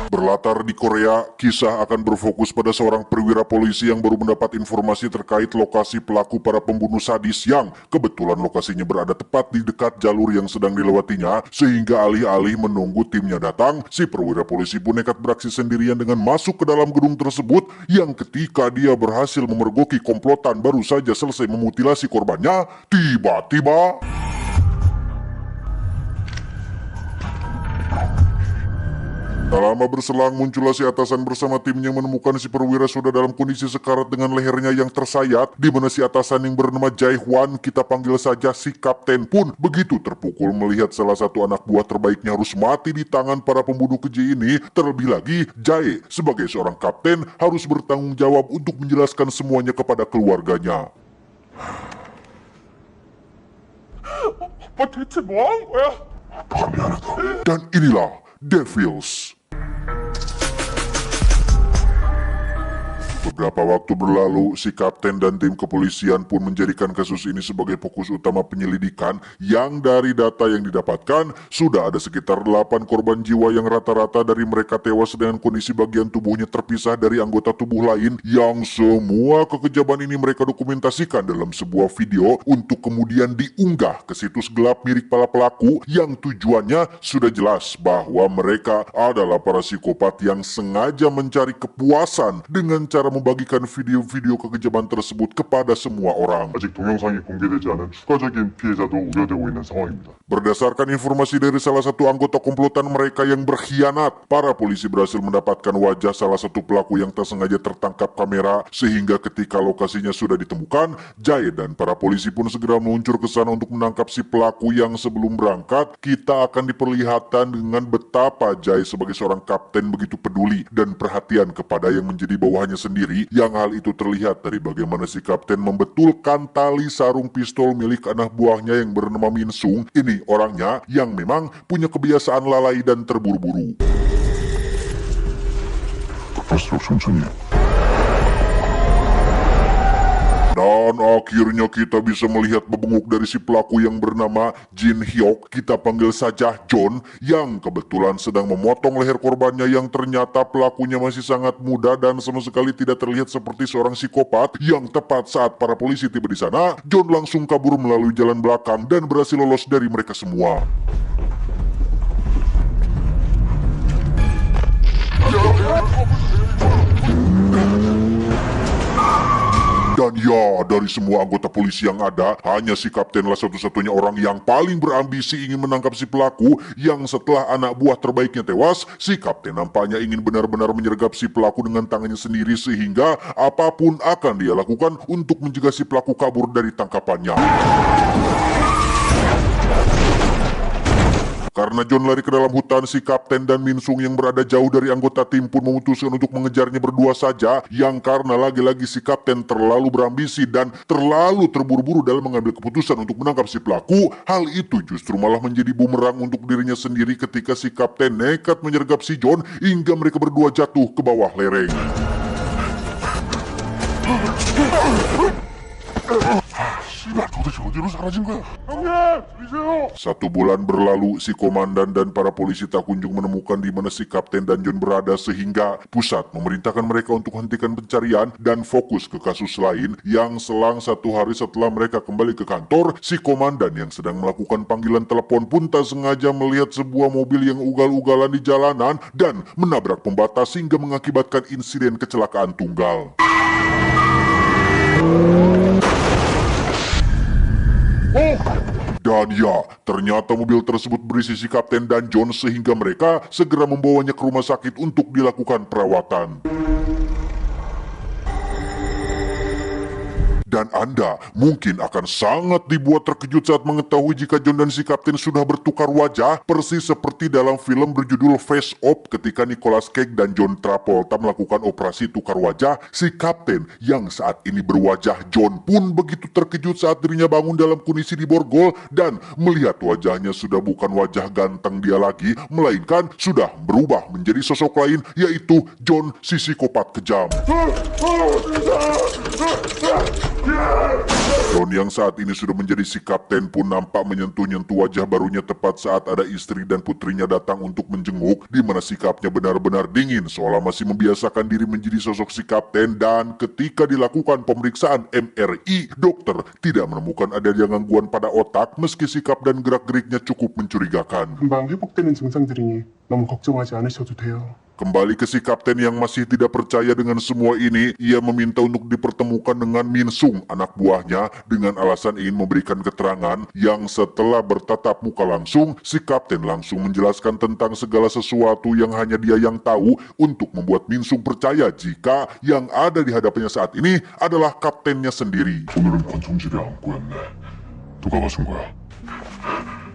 Berlatar di Korea, kisah akan berfokus pada seorang perwira polisi yang baru mendapat informasi terkait lokasi pelaku para pembunuh sadis yang kebetulan lokasinya berada tepat di dekat jalur yang sedang dilewatinya, sehingga alih-alih menunggu timnya datang, si perwira polisi pun nekat beraksi sendirian dengan masuk ke dalam gedung tersebut yang ketika dia berhasil memergoki komplotan baru saja selesai memutilasi korbannya, tiba-tiba tak lama berselang muncullah si atasan bersama timnya menemukan si perwira sudah dalam kondisi sekarat dengan lehernya yang tersayat, di mana si atasan yang bernama Jae Hwan, kita panggil saja si kapten, pun begitu terpukul melihat salah satu anak buah terbaiknya harus mati di tangan para pembunuh keji ini. Terlebih lagi, Jae sebagai seorang kapten harus bertanggung jawab untuk menjelaskan semuanya kepada keluarganya. Dan inilah Devils. Beberapa waktu berlalu, si kapten dan tim kepolisian pun menjadikan kasus ini sebagai fokus utama penyelidikan yang dari data yang didapatkan, sudah ada sekitar 8 korban jiwa yang rata-rata dari mereka tewas dengan kondisi bagian tubuhnya terpisah dari anggota tubuh lain, yang semua kekejaman ini mereka dokumentasikan dalam sebuah video untuk kemudian diunggah ke situs gelap milik para pelaku yang tujuannya sudah jelas bahwa mereka adalah para psikopat yang sengaja mencari kepuasan dengan cara membagikan video-video kekejaman tersebut kepada semua orang. 아직 동영상이 공개되지 않은 추가적인 피해자도 우려되고 있는 상황입니다. Berdasarkan informasi dari salah satu anggota komplotan mereka yang berkhianat, para polisi berhasil mendapatkan wajah salah satu pelaku yang tak sengaja tertangkap kamera, sehingga ketika lokasinya sudah ditemukan, Jae dan para polisi pun segera meluncur ke sana untuk menangkap si pelaku yang sebelum berangkat, kita akan diperlihatkan dengan betapa Jae sebagai seorang kapten begitu peduli dan perhatian kepada yang menjadi bawahannya sendiri, yang hal itu terlihat dari bagaimana si kapten membetulkan tali sarung pistol milik anak buahnya yang bernama Min Sung. Ini orangnya yang memang punya kebiasaan lalai dan terburu-buru. Dan akhirnya kita bisa melihat bebenguk dari si pelaku yang bernama Jin Hyuk, kita panggil saja John, yang kebetulan sedang memotong leher korbannya yang ternyata pelakunya masih sangat muda dan sama sekali tidak terlihat seperti seorang psikopat. Yang tepat saat para polisi tiba di sana, John langsung kabur melalui jalan belakang dan berhasil lolos dari mereka semua. Dan ya, dari semua anggota polisi yang ada, hanya si kaptenlah satu-satunya orang yang paling berambisi ingin menangkap si pelaku, yang setelah anak buah terbaiknya tewas, si kapten nampaknya ingin benar-benar menyergap si pelaku dengan tangannya sendiri, sehingga apapun akan dia lakukan untuk mencegah si pelaku kabur dari tangkapannya. Karena John lari ke dalam hutan, si kapten dan Min Sung yang berada jauh dari anggota tim pun memutuskan untuk mengejarnya berdua saja, yang karena lagi-lagi si kapten terlalu berambisi dan terlalu terburu-buru dalam mengambil keputusan untuk menangkap si pelaku. Hal itu justru malah menjadi bumerang untuk dirinya sendiri ketika si kapten nekat menyergap si John hingga mereka berdua jatuh ke bawah lereng. Satu bulan berlalu, si komandan dan para polisi tak kunjung menemukan di mana si kapten dan John berada, sehingga pusat memerintahkan mereka untuk hentikan pencarian dan fokus ke kasus lain. Yang selang 1 hari setelah mereka kembali ke kantor, si komandan yang sedang melakukan panggilan telepon pun tak sengaja melihat sebuah mobil yang ugal-ugalan di jalanan dan menabrak pembatas hingga mengakibatkan insiden kecelakaan tunggal. Dan ya, ternyata mobil tersebut berisi si kapten dan John, sehingga mereka segera membawanya ke rumah sakit untuk dilakukan perawatan. Dan Anda mungkin akan sangat dibuat terkejut saat mengetahui jika John dan si kapten sudah bertukar wajah, persis seperti dalam film berjudul Face Off ketika Nicolas Cage dan John Travolta melakukan operasi tukar wajah. Si kapten yang saat ini berwajah John pun begitu terkejut saat dirinya bangun dalam kondisi di borgol dan melihat wajahnya sudah bukan wajah ganteng dia lagi, melainkan sudah berubah menjadi sosok lain, yaitu John si psikopat kejam. John yang saat ini sudah menjadi si kapten pun nampak menyentuh-nyentuh wajah barunya tepat saat ada istri dan putrinya datang untuk menjenguk, di mana sikapnya benar-benar dingin seolah masih membiasakan diri menjadi sosok si kapten. Dan ketika dilakukan pemeriksaan MRI, dokter tidak menemukan adanya gangguan pada otak meski sikap dan gerak-geriknya cukup mencurigakan. 금방 회복되는 증상들이니 너무 걱정하지 않으셔도 돼요. Kembali ke si kapten yang masih tidak percaya dengan semua ini, ia meminta untuk dipertemukan dengan Min Sung, anak buahnya, dengan alasan ingin memberikan keterangan. Yang setelah bertatap muka langsung, si kapten langsung menjelaskan tentang segala sesuatu yang hanya dia yang tahu untuk membuat Min Sung percaya jika yang ada di hadapannya saat ini adalah kaptennya sendiri. 오늘은 권총질의 암고였네. 누가 맞은 거야?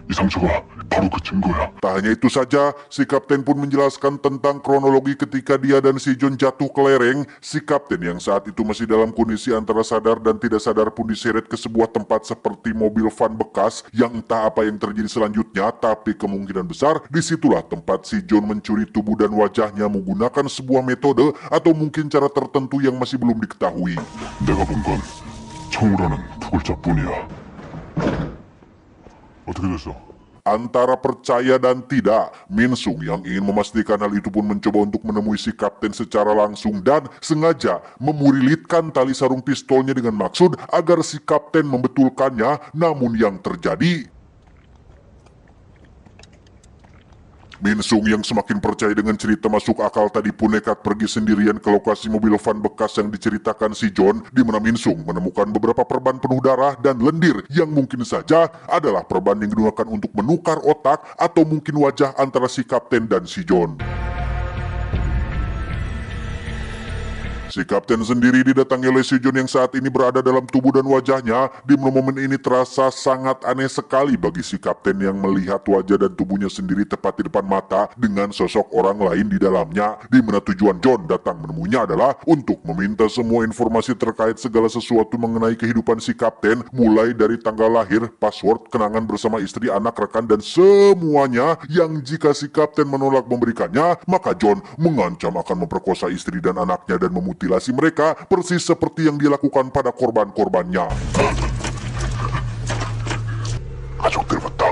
이 상처가 바로 그 증거야. Tak hanya itu saja, si kapten pun menjelaskan tentang kronologi ketika dia dan si John jatuh ke lereng. Si kapten yang saat itu masih dalam kondisi antara sadar dan tidak sadar pun diseret ke sebuah tempat seperti mobil van bekas yang entah apa yang terjadi selanjutnya, tapi kemungkinan besar disitulah tempat si John mencuri tubuh dan wajahnya menggunakan sebuah metode atau mungkin cara tertentu yang masih belum diketahui. 내가 본 건 청우라는 두 글자뿐이야. 어떻게 됐어? Antara percaya dan tidak, Min Sung yang ingin memastikan hal itu pun mencoba untuk menemui si kapten secara langsung dan sengaja memurilitkan tali sarung pistolnya dengan maksud agar si kapten membetulkannya. Namun yang terjadi, Min Sung yang semakin percaya dengan cerita masuk akal tadi pun nekat pergi sendirian ke lokasi mobil van bekas yang diceritakan si John, di mana Min Sung menemukan beberapa perban penuh darah dan lendir yang mungkin saja adalah perban yang digunakan untuk menukar otak atau mungkin wajah antara si kapten dan si John. Si kapten sendiri didatangi oleh si John yang saat ini berada dalam tubuh dan wajahnya. Di momen ini terasa sangat aneh sekali bagi si kapten yang melihat wajah dan tubuhnya sendiri tepat di depan mata dengan sosok orang lain di dalamnya. Di mana tujuan John datang menemuinya adalah untuk meminta semua informasi terkait segala sesuatu mengenai kehidupan si kapten, mulai dari tanggal lahir, password, kenangan bersama istri, anak, rekan, dan semuanya yang jika si kapten menolak memberikannya, maka John mengancam akan memperkosa istri dan anaknya dan memutilasi mereka persis seperti yang dilakukan pada korban-korbannya. 가족들부터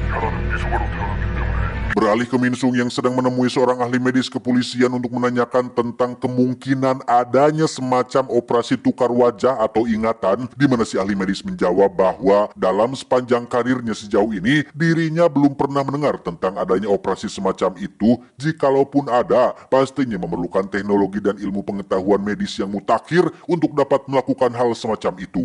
현아는 미소가로 태어났기 때문에 Beralih ke Min Sung yang sedang menemui seorang ahli medis kepolisian untuk menanyakan tentang kemungkinan adanya semacam operasi tukar wajah atau ingatan, di mana si ahli medis menjawab bahwa dalam sepanjang karirnya sejauh ini dirinya belum pernah mendengar tentang adanya operasi semacam itu. Jikalaupun ada, pastinya memerlukan teknologi dan ilmu pengetahuan medis yang mutakhir untuk dapat melakukan hal semacam itu.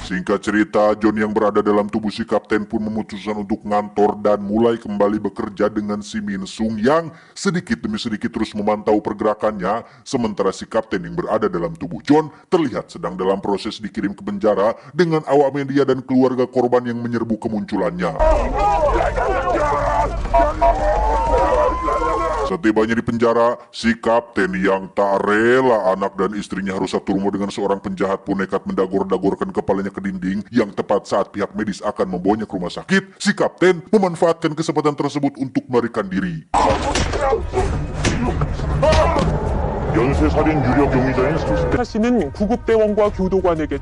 Singkat cerita, John yang berada dalam tubuh si kapten pun memutuskan untuk ngantor dan mulai kembali bekerja dengan si Min Sung yang sedikit demi sedikit terus memantau pergerakannya, sementara si kapten yang berada dalam tubuh John terlihat sedang dalam proses dikirim ke penjara dengan awak media dan keluarga korban yang menyerbu kemunculannya. Setibanya di penjara, si kapten yang tak rela anak dan istrinya harus satu rumah dengan seorang penjahat pun nekat mendagor-dagorkan kepalanya ke dinding yang tepat saat pihak medis akan membawanya ke rumah sakit. Si kapten memanfaatkan kesempatan tersebut untuk melarikan diri. 연쇄살인 유력 용의자인 타 씨는 구급대원과 교도관에게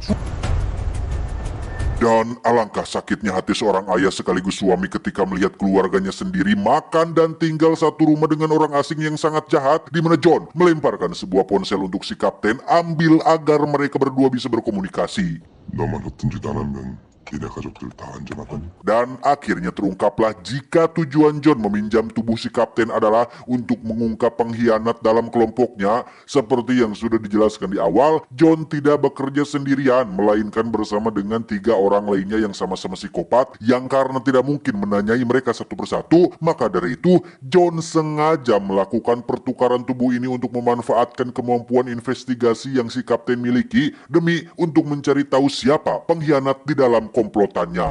Dan alangkah sakitnya hati seorang ayah sekaligus suami ketika melihat keluarganya sendiri makan dan tinggal satu rumah dengan orang asing yang sangat jahat, di mana John melemparkan sebuah ponsel untuk si kapten ambil agar mereka berdua bisa berkomunikasi. 너만 어떤 짓 안 하면 니네 가족들 다 안전하다니. Dan akhirnya terungkaplah jika tujuan John meminjam tubuh si kapten adalah untuk mengungkap pengkhianat dalam kelompoknya. Seperti yang sudah dijelaskan di awal, John tidak bekerja sendirian, melainkan bersama dengan 3 orang lainnya yang sama-sama psikopat, yang karena tidak mungkin menanyai mereka satu persatu, maka dari itu John sengaja melakukan pertukaran tubuh ini untuk memanfaatkan kemampuan investigasi yang si kapten miliki demi untuk mencari tahu siapa pengkhianat di dalam komplotannya.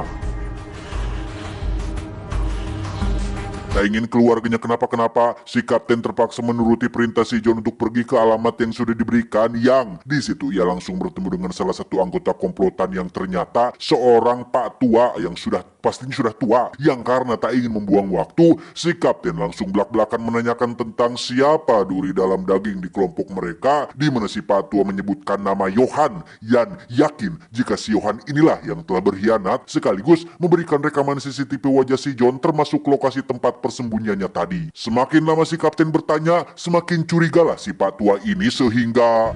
Tak ingin keluarganya kenapa-kenapa, si kapten terpaksa menuruti perintah si John untuk pergi ke alamat yang sudah diberikan, yang di situ ia langsung bertemu dengan salah satu anggota komplotan yang ternyata seorang pak tua yang pastinya sudah tua, yang karena tak ingin membuang waktu, si kapten langsung belak-belakan menanyakan tentang siapa duri dalam daging di kelompok mereka, di mana si pak tua menyebutkan nama Johan, yang yakin jika si Johan inilah yang telah berkhianat, sekaligus memberikan rekaman CCTV wajah si John termasuk lokasi tempat persembunyiannya tadi. Semakin lama si kapten bertanya, semakin curigalah si pak tua ini sehingga...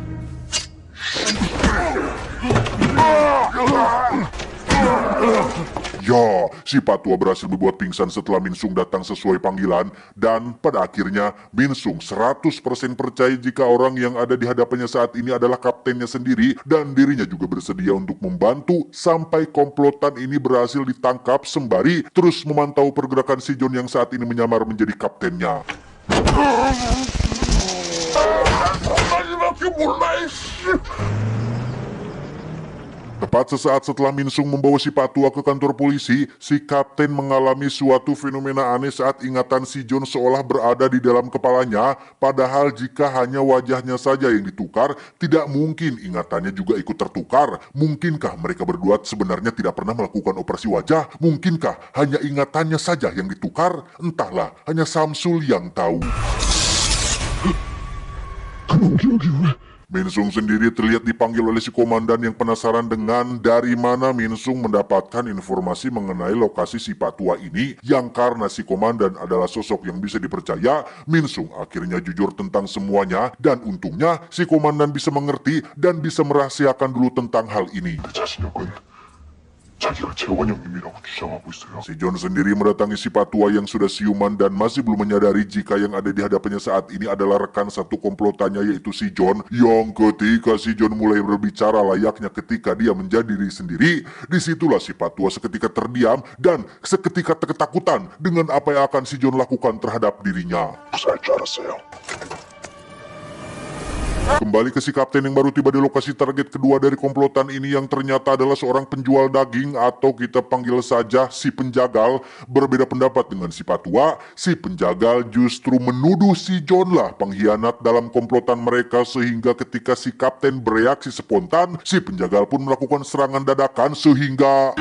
Ya, si pak tua berhasil dibuat pingsan setelah Minsung datang sesuai panggilan, dan pada akhirnya Minsung 100% percaya jika orang yang ada di hadapannya saat ini adalah kaptennya sendiri, dan dirinya juga bersedia untuk membantu sampai komplotan ini berhasil ditangkap sembari terus memantau pergerakan si John yang saat ini menyamar menjadi kaptennya. Tepat sesaat setelah Minsung membawa si pak tua ke kantor polisi, si kapten mengalami suatu fenomena aneh saat ingatan si John seolah berada di dalam kepalanya, padahal jika hanya wajahnya saja yang ditukar, tidak mungkin ingatannya juga ikut tertukar. Mungkinkah mereka berdua sebenarnya tidak pernah melakukan operasi wajah? Mungkinkah hanya ingatannya saja yang ditukar? Entahlah, hanya Samsul yang tahu. Minsung sendiri terlihat dipanggil oleh si komandan yang penasaran dengan dari mana Minsung mendapatkan informasi mengenai lokasi si pak tua ini, yang karena si komandan adalah sosok yang bisa dipercaya, Minsung akhirnya jujur tentang semuanya, dan untungnya si komandan bisa mengerti dan bisa merahasiakan dulu tentang hal ini. 자기가 재원형님이라고 주장하고 있어요. Si John sendiri mendatangi si pak tua yang sudah siuman dan masih belum menyadari jika yang ada di hadapannya saat ini adalah rekan satu komplotannya, yaitu si John. Yang ketika si John mulai berbicara layaknya ketika dia menjadi diri sendiri, disitulah si pak tua seketika terdiam dan seketika ketakutan dengan apa yang akan si John lakukan terhadap dirinya. 무사할 줄 알았어요. Kembali ke si kapten yang baru tiba di lokasi target kedua dari komplotan ini, yang ternyata adalah seorang penjual daging atau kita panggil saja si penjagal. Berbeda pendapat dengan si patua, si penjagal justru menuduh si John lah pengkhianat dalam komplotan mereka, sehingga ketika si kapten bereaksi spontan, si penjagal pun melakukan serangan dadakan sehingga...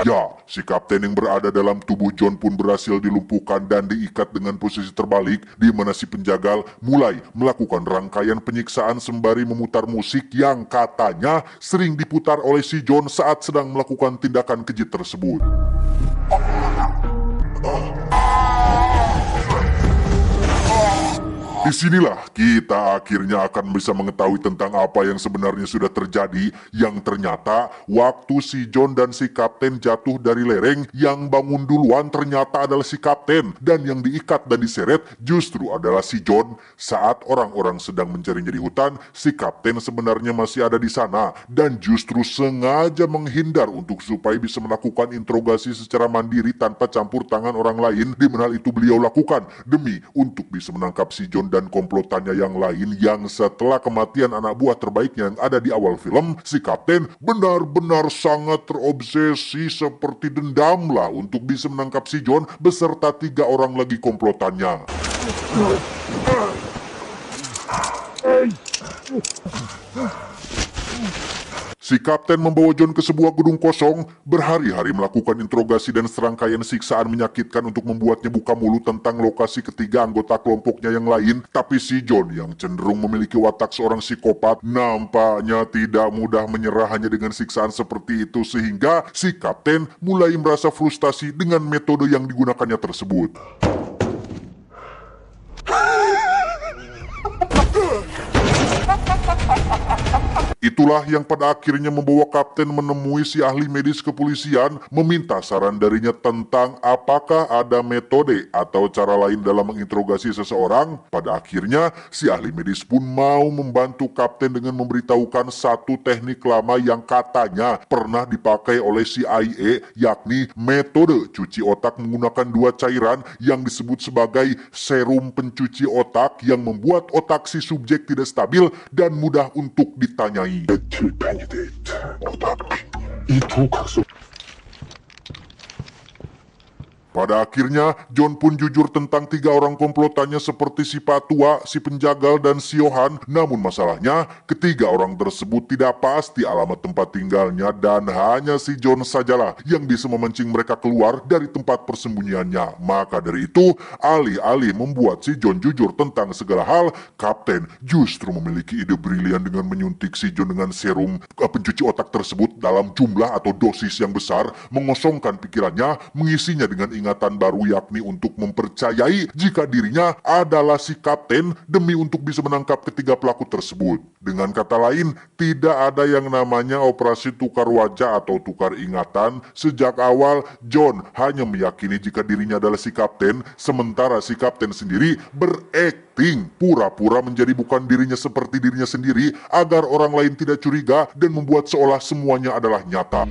Ya, si kapten yang berada dalam tubuh John pun berhasil dilumpuhkan dan diikat dengan posisi terbalik, di mana si penjagal mulai melakukan rangkaian penyiksaan sembari memutar musik yang katanya sering diputar oleh si John saat sedang melakukan tindakan keji tersebut. Disinilah kita akhirnya akan bisa mengetahui tentang apa yang sebenarnya sudah terjadi, yang ternyata waktu si John dan si kapten jatuh dari lereng, yang bangun duluan ternyata adalah si kapten, dan yang diikat dan diseret justru adalah si John. Saat orang-orang sedang mencarinya di hutan, si kapten sebenarnya masih ada di sana dan justru sengaja menghindar untuk supaya bisa melakukan interogasi secara mandiri tanpa campur tangan orang lain, di mana itu beliau lakukan demi untuk bisa menangkap si John dan komplotannya yang lain, yang setelah kematian anak buah terbaiknya yang ada di awal film, si kapten benar-benar sangat terobsesi seperti dendam lah untuk bisa menangkap si John beserta 3 orang lagi komplotannya. Si kapten membawa John ke sebuah gedung kosong, berhari-hari melakukan interogasi dan serangkaian siksaan menyakitkan untuk membuatnya buka mulut tentang lokasi ketiga anggota kelompoknya yang lain. Tapi si John yang cenderung memiliki watak seorang psikopat nampaknya tidak mudah menyerah hanya dengan siksaan seperti itu, sehingga si kapten mulai merasa frustasi dengan metode yang digunakannya tersebut. Itulah yang pada akhirnya membawa kapten menemui si ahli medis kepolisian, meminta saran darinya tentang apakah ada metode atau cara lain dalam menginterogasi seseorang. Pada akhirnya si ahli medis pun mau membantu kapten dengan memberitahukan satu teknik lama yang katanya pernah dipakai oleh CIA, yakni metode cuci otak menggunakan dua cairan yang disebut sebagai serum pencuci otak yang membuat otak si subjek tidak stabil dan mudah untuk ditanyai. 메틸페니데이트, 오다피. 이 두 각성 Pada akhirnya, John pun jujur tentang 3 orang komplotannya seperti si Patua, si penjagal, dan si Johan. Namun masalahnya, ketiga orang tersebut tidak pasti alamat tempat tinggalnya dan hanya si John sajalah yang bisa memancing mereka keluar dari tempat persembunyiannya. Maka dari itu, alih-alih membuat si John jujur tentang segala hal, Kapten justru memiliki ide brilian dengan menyuntik si John dengan serum pencuci otak tersebut dalam jumlah atau dosis yang besar, mengosongkan pikirannya, mengisinya dengan ingatan baru, yakni untuk mempercayai jika dirinya adalah si kapten demi untuk bisa menangkap ketiga pelaku tersebut. Dengan kata lain, tidak ada yang namanya operasi tukar wajah atau tukar ingatan. Sejak awal, John hanya meyakini jika dirinya adalah si kapten, sementara si kapten sendiri berakting pura-pura menjadi bukan dirinya seperti dirinya sendiri agar orang lain tidak curiga dan membuat seolah semuanya adalah nyata.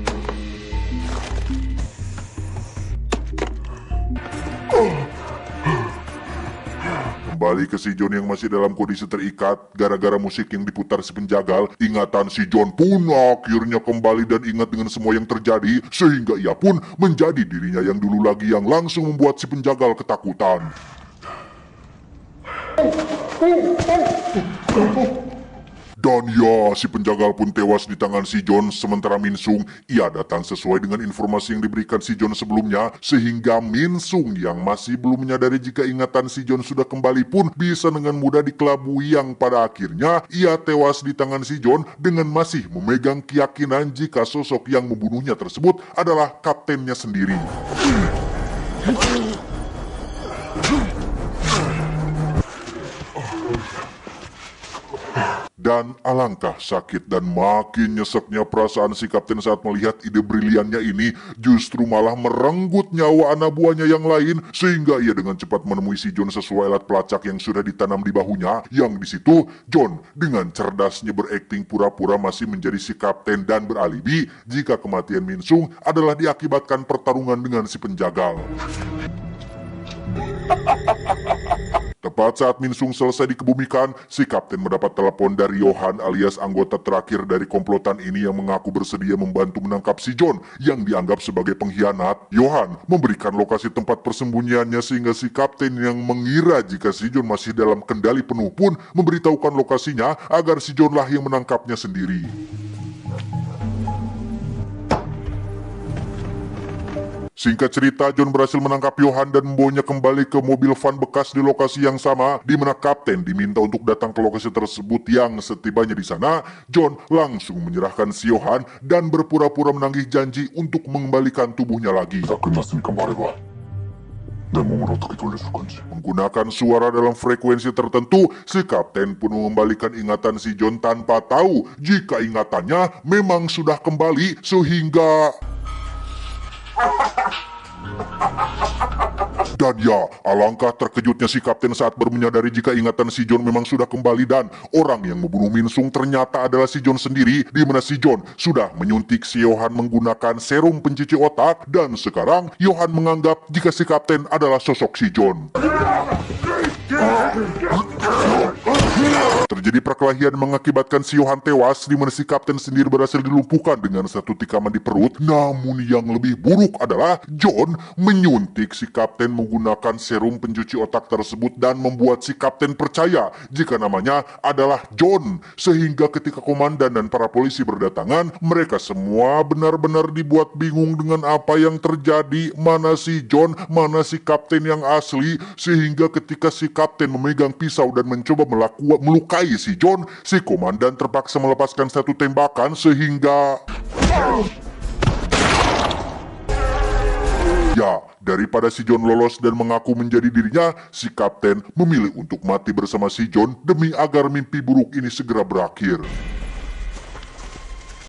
Kembali ke si John yang masih dalam kondisi terikat gara-gara musik yang diputar si penjagal, ingatan si John pun akhirnya kembali dan ingat dengan semua yang terjadi, sehingga ia pun menjadi dirinya yang dulu lagi yang langsung membuat si penjagal ketakutan. Dan ya, si penjagal pun tewas di tangan si John, sementara Min Sung, ia datang sesuai dengan informasi yang diberikan si John sebelumnya, sehingga Min Sung yang masih belum menyadari jika ingatan si John sudah kembali pun bisa dengan mudah dikelabui, yang pada akhirnya ia tewas di tangan si John dengan masih memegang keyakinan jika sosok yang membunuhnya tersebut adalah kaptennya sendiri. Dan alangkah sakit dan makin nyeseknya perasaan si kapten saat melihat ide briliannya ini justru malah merenggut nyawa anak buahnya yang lain, sehingga ia dengan cepat menemui si John sesuai alat pelacak yang sudah ditanam di bahunya. Yang di situ John dengan cerdasnya berakting pura-pura masih menjadi si kapten dan beralibi jika kematian Min Sung adalah diakibatkan pertarungan dengan si penjagal. Tepat saat Min Sung selesai dikebumikan, si kapten mendapat telepon dari Johan alias anggota terakhir dari komplotan ini yang mengaku bersedia membantu menangkap si John yang dianggap sebagai pengkhianat. Johan memberikan lokasi tempat persembunyiannya sehingga si kapten yang mengira jika si John masih dalam kendali penuh pun memberitahukan lokasinya agar si John lah yang menangkapnya sendiri. Singkat cerita, John berhasil menangkap Johan dan membawanya kembali ke mobil van bekas di lokasi yang sama, di mana kapten diminta untuk datang ke lokasi tersebut. Yang setibanya di sana, John langsung menyerahkan si Johan dan berpura-pura menagih janji untuk mengembalikan tubuhnya lagi. 다 끝났으니까 말해봐. 내 몸을 어떻게 돌려줄 건지. Menggunakan suara dalam frekuensi tertentu, si kapten pun mengembalikan ingatan si John tanpa tahu jika ingatannya memang sudah kembali, sehingga... Dan ya, alangkah terkejutnya si kapten saat baru menyadari jika ingatan si John memang sudah kembali dan orang yang membunuh Min Sung ternyata adalah si John sendiri, di mana si John sudah menyuntik si Johan menggunakan serum pencuci otak dan sekarang Johan menganggap jika si kapten adalah sosok si John. Terjadi perkelahian mengakibatkan si Johan tewas, di mana si kapten sendiri berhasil dilumpuhkan dengan satu tikaman di perut. Namun yang lebih buruk adalah John menyuntik si kapten menggunakan serum pencuci otak tersebut dan membuat si kapten percaya jika namanya adalah John, sehingga ketika komandan dan para polisi berdatangan, mereka semua benar-benar dibuat bingung dengan apa yang terjadi, mana si John, mana si kapten yang asli, sehingga ketika si kapten memegang pisau dan mencoba melukai si John, si komandan terpaksa melepaskan satu tembakan sehingga... Ya, daripada si John lolos dan mengaku menjadi dirinya, si kapten memilih untuk mati bersama si John demi agar mimpi buruk ini segera berakhir.